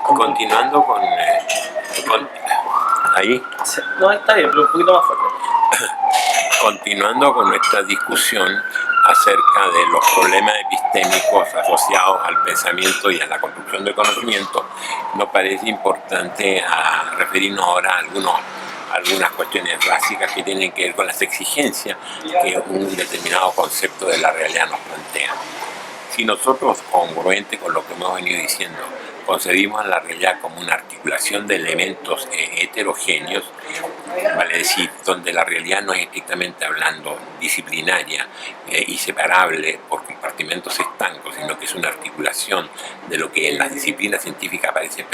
Continuando con- ahí, No, está bien, pero un poquito más fuerte. continuando con nuestra discusión acerca de los problemas epistémicos asociados al pensamiento y a la construcción del conocimiento, nos parece importante referirnos ahora a algunas cuestiones básicas que tienen que ver con las exigencias que un determinado concepto de la realidad nos plantea. Si nosotros, congruente con lo que hemos venido diciendo, concebimos a la realidad como una articulación de elementos heterogéneos, vale decir, donde la realidad no es estrictamente hablando disciplinaria y separable por compartimentos estancos, sino que es una articulación de lo que en las disciplinas científicas aparece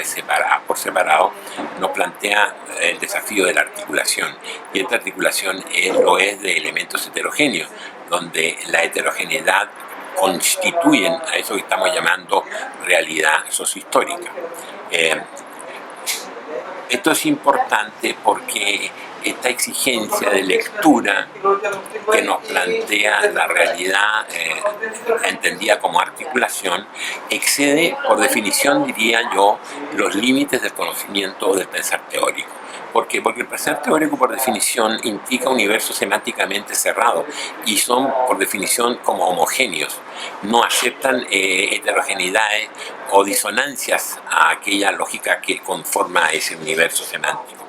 por separado, nos plantea el desafío de la articulación. Y esta articulación lo es de elementos heterogéneos, donde la heterogeneidad constituyen a eso que estamos llamando realidad sociohistórica. Esto es importante porque esta exigencia de lectura que nos plantea la realidad entendida como articulación excede, por definición, diría yo, los límites del conocimiento o del pensar teórico. ¿Por qué? Porque el pensar teórico, por definición, implica universos semánticamente cerrados y son, por definición, como homogéneos. No aceptan heterogeneidades o disonancias a aquella lógica que conforma ese universo semántico.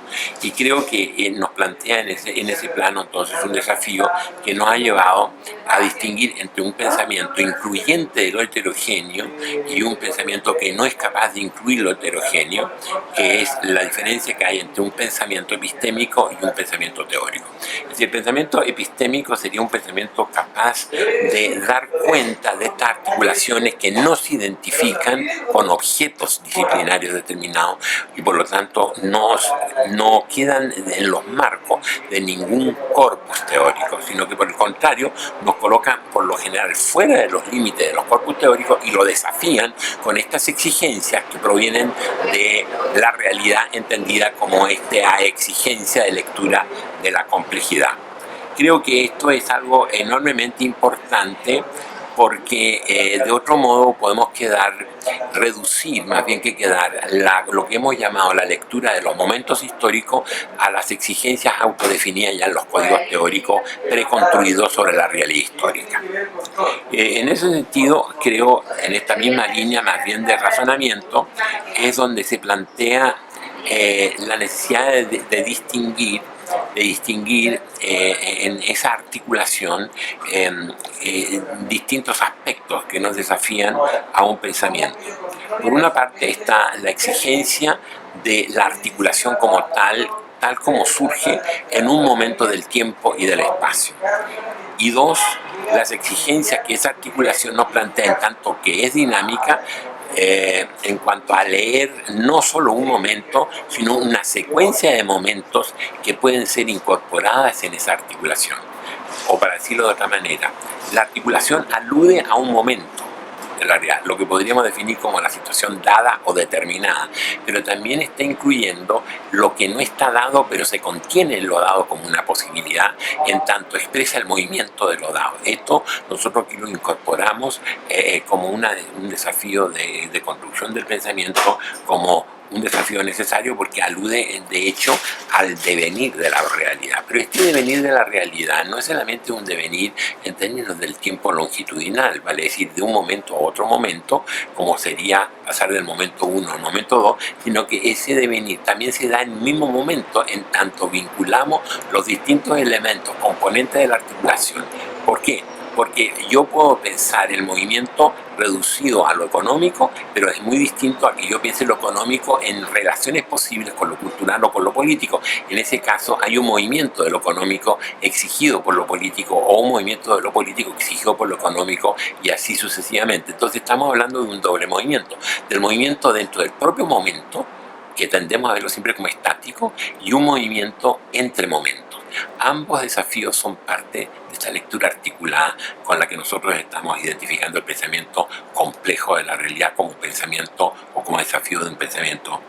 Y creo que nos plantea en ese plano entonces un desafío que nos ha llevado a distinguir entre un pensamiento incluyente de lo heterogéneo y un pensamiento que no es capaz de incluir lo heterogéneo, que es la diferencia que hay entre un pensamiento epistémico y un pensamiento teórico. Es decir, el pensamiento epistémico sería un pensamiento capaz de dar cuenta de estas articulaciones que no se identifican con objetos disciplinarios determinados y por lo tanto no quedan en los marcos de ningún corpus teórico, sino que por el contrario nos colocan por lo general fuera de los límites de los corpus teóricos y lo desafían con estas exigencias que provienen de la realidad entendida como esta exigencia de lectura de la complejidad. Creo que esto es algo enormemente importante porque de otro modo podemos reducir más bien que quedar lo que hemos llamado la lectura de los momentos históricos a las exigencias autodefinidas ya en los códigos teóricos preconstruidos sobre la realidad histórica. En ese sentido, creo, en esta misma línea más bien de razonamiento, es donde se plantea la necesidad de distinguir en esa articulación distintos aspectos que nos desafían a un pensamiento. Por una parte está la exigencia de la articulación como tal como surge en un momento del tiempo y del espacio. Y dos, las exigencias que esa articulación nos plantea en tanto que es dinámica, en cuanto a leer no solo un momento, sino una secuencia de momentos que pueden ser incorporadas en esa articulación. O para decirlo de otra manera, la articulación alude a un momento de la realidad, lo que podríamos definir como la situación dada o determinada, pero también está incluyendo lo que no está dado, pero se contiene en lo dado como una posibilidad, en tanto expresa el movimiento de lo dado. Esto nosotros aquí lo incorporamos como un desafío de construcción del pensamiento, como un desafío necesario porque alude de hecho al devenir de la realidad. Pero este devenir de la realidad no es solamente un devenir en términos del tiempo longitudinal, vale decir, de un momento a otro momento, como sería pasar del momento 1 al momento 2, sino que ese devenir también se da en el mismo momento en tanto vinculamos los distintos elementos, componentes de la articulación. ¿Por qué? Porque yo puedo pensar el movimiento reducido a lo económico, pero es muy distinto a que yo piense lo económico en relaciones posibles con lo cultural o con lo político. En ese caso hay un movimiento de lo económico exigido por lo político o un movimiento de lo político exigido por lo económico y así sucesivamente. Entonces estamos hablando de un doble movimiento, del movimiento dentro del propio momento, que tendemos a verlo siempre como estático, y un movimiento entre momentos. Ambos desafíos son parte esta lectura articulada con la que nosotros estamos identificando el pensamiento complejo de la realidad como pensamiento o como desafío de un pensamiento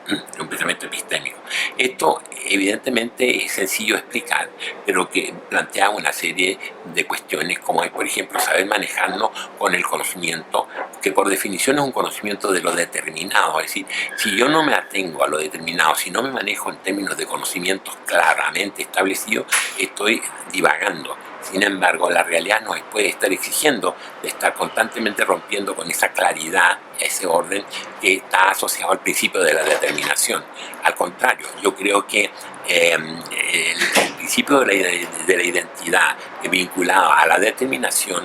epistémico. Esto evidentemente es sencillo de explicar, pero que plantea una serie de cuestiones como es, por ejemplo, saber manejarnos con el conocimiento, que por definición es un conocimiento de lo determinado. Es decir, si yo no me atengo a lo determinado, si no me manejo en términos de conocimientos claramente establecidos, estoy divagando. Sin embargo, la realidad nos puede estar exigiendo de estar constantemente rompiendo con esa claridad, ese orden que está asociado al principio de la determinación. Al contrario, yo creo que el principio de la identidad vinculado a la determinación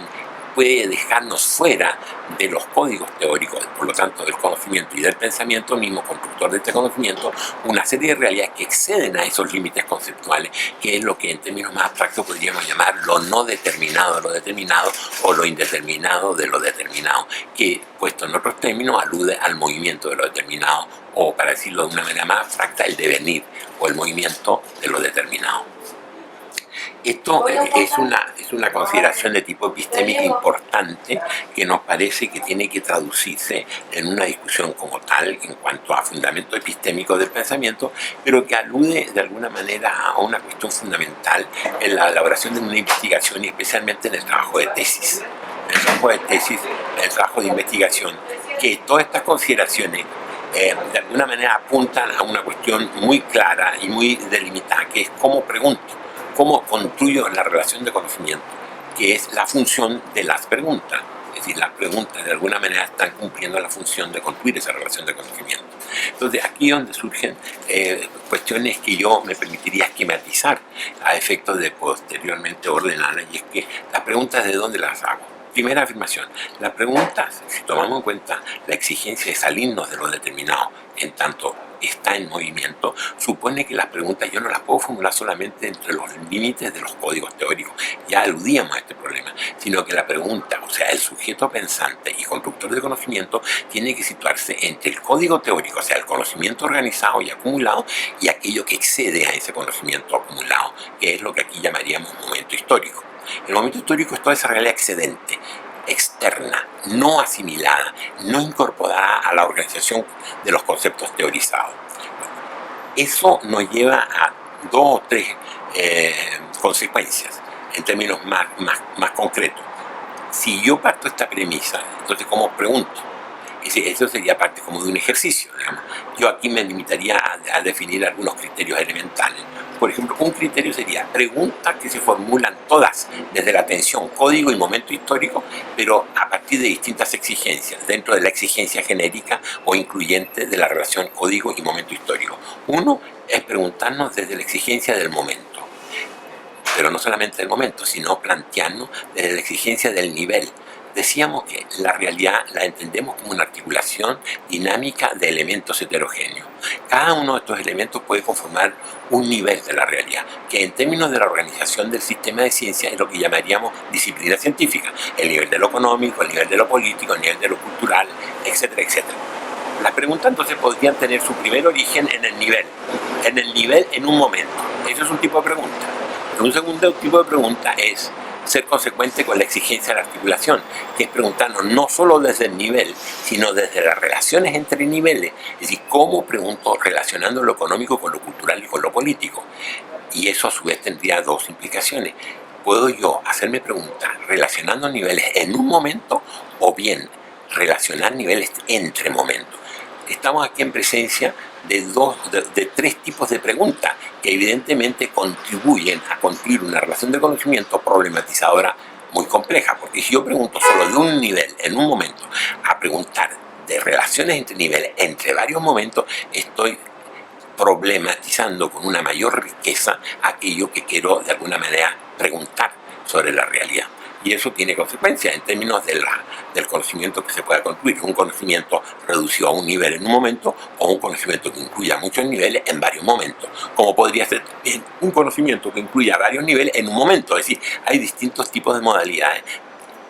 puede dejarnos fuera de los códigos teóricos, por lo tanto del conocimiento y del pensamiento mismo, constructor de este conocimiento, una serie de realidades que exceden a esos límites conceptuales, que es lo que en términos más abstractos podríamos llamar lo no determinado de lo determinado o lo indeterminado de lo determinado, que puesto en otros términos alude al movimiento de lo determinado, o para decirlo de una manera más abstracta, el devenir o el movimiento de lo determinado. Esto es una consideración de tipo epistémico importante que nos parece que tiene que traducirse en una discusión como tal en cuanto a fundamento epistémico del pensamiento, pero que alude de alguna manera a una cuestión fundamental en la elaboración de una investigación y especialmente en el trabajo de tesis. En el trabajo de tesis, en el trabajo de investigación, que todas estas consideraciones de alguna manera apuntan a una cuestión muy clara y muy delimitada, que es cómo pregunto. ¿Cómo construyo la relación de conocimiento? Que es la función de las preguntas. Es decir, las preguntas de alguna manera están cumpliendo la función de construir esa relación de conocimiento. Entonces, aquí es donde surgen cuestiones que yo me permitiría esquematizar a efectos de posteriormente ordenarlas, y es que las preguntas, ¿de dónde las hago? Primera afirmación, las preguntas, si tomamos en cuenta la exigencia de salirnos de lo determinado en tanto está en movimiento, supone que las preguntas yo no las puedo formular solamente entre los límites de los códigos teóricos, ya aludíamos a este problema, sino que la pregunta, o sea, el sujeto pensante y constructor de conocimiento, tiene que situarse entre el código teórico, o sea, el conocimiento organizado y acumulado, y aquello que excede a ese conocimiento acumulado, que es lo que aquí llamaríamos momento histórico. El momento histórico es toda esa realidad excedente, externa, no asimilada, no incorporada a la organización de los conceptos teorizados. Eso nos lleva a dos o tres consecuencias en términos más concretos. Si yo parto de esta premisa, entonces ¿cómo pregunto? Eso sería parte como de un ejercicio, digamos. Yo aquí me limitaría a definir algunos criterios elementales. Por ejemplo, un criterio sería preguntas que se formulan todas desde la tensión código y momento histórico, pero a partir de distintas exigencias, dentro de la exigencia genérica o incluyente de la relación código y momento histórico. Uno es preguntarnos desde la exigencia del momento, pero no solamente del momento, sino plantearnos desde la exigencia del nivel. Decíamos que la realidad la entendemos como una articulación dinámica de elementos heterogéneos. Cada uno de estos elementos puede conformar un nivel de la realidad, que en términos de la organización del sistema de ciencia es lo que llamaríamos disciplina científica. El nivel de lo económico, el nivel de lo político, el nivel de lo cultural, etcétera, etcétera. Las preguntas entonces podrían tener su primer origen en el nivel en un momento. Eso es un tipo de pregunta. Un segundo tipo de pregunta es ser consecuente con la exigencia de la articulación, que es preguntarnos no solo desde el nivel, sino desde las relaciones entre niveles, es decir, cómo pregunto relacionando lo económico con lo cultural y con lo político. Y eso a su vez tendría dos implicaciones. ¿Puedo yo hacerme preguntas relacionando niveles en un momento o bien relacionar niveles entre momentos? Estamos aquí en presencia de tres tipos de preguntas que evidentemente contribuyen a construir una relación de conocimiento problematizadora muy compleja, porque si yo pregunto solo de un nivel en un momento a preguntar de relaciones entre niveles entre varios momentos, estoy problematizando con una mayor riqueza aquello que quiero de alguna manera preguntar sobre la realidad. Y eso tiene consecuencias en términos del conocimiento que se pueda construir. Un conocimiento reducido a un nivel en un momento o un conocimiento que incluya muchos niveles en varios momentos. Como podría ser también un conocimiento que incluya varios niveles en un momento. Es decir, hay distintos tipos de modalidades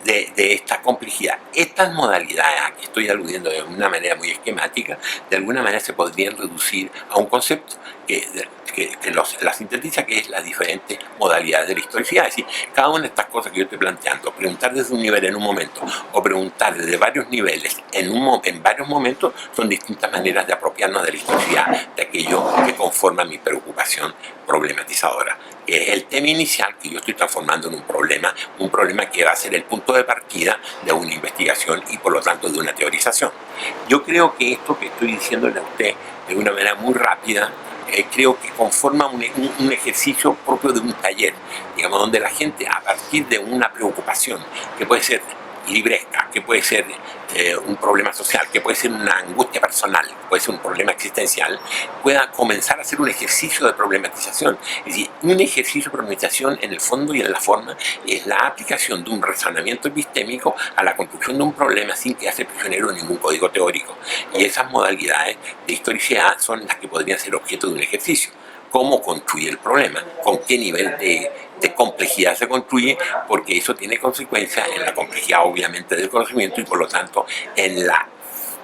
de esta complejidad. Estas modalidades a que estoy aludiendo de una manera muy esquemática, de alguna manera se podrían reducir a un concepto que la sintetiza, que es las diferentes modalidades de la historicidad. Es decir, cada una de estas cosas que yo estoy planteando, preguntar desde un nivel en un momento o preguntar desde varios niveles en varios momentos, son distintas maneras de apropiarnos de la historicidad, de aquello que conforma mi preocupación problematizadora. Es el tema inicial que yo estoy transformando en un problema que va a ser el punto de partida de una investigación y por lo tanto de una teorización. Yo creo que esto que estoy diciéndole a usted de una manera muy rápida, creo que conforma un ejercicio propio de un taller, digamos, donde la gente, a partir de una preocupación que puede ser libresca, que puede ser un problema social, que puede ser una angustia personal, puede ser un problema existencial, pueda comenzar a hacer un ejercicio de problematización. Es decir, un ejercicio de problematización en el fondo y en la forma es la aplicación de un razonamiento epistémico a la construcción de un problema sin que hace prisionero de ningún código teórico. Y esas modalidades de historicidad son las que podrían ser objeto de un ejercicio. Cómo construye el problema, con qué nivel de complejidad se construye, porque eso tiene consecuencias en la complejidad obviamente del conocimiento y por lo tanto en la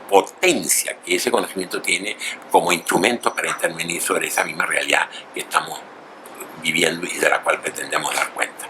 potencia que ese conocimiento tiene como instrumento para intervenir sobre esa misma realidad que estamos viviendo y de la cual pretendemos dar cuenta.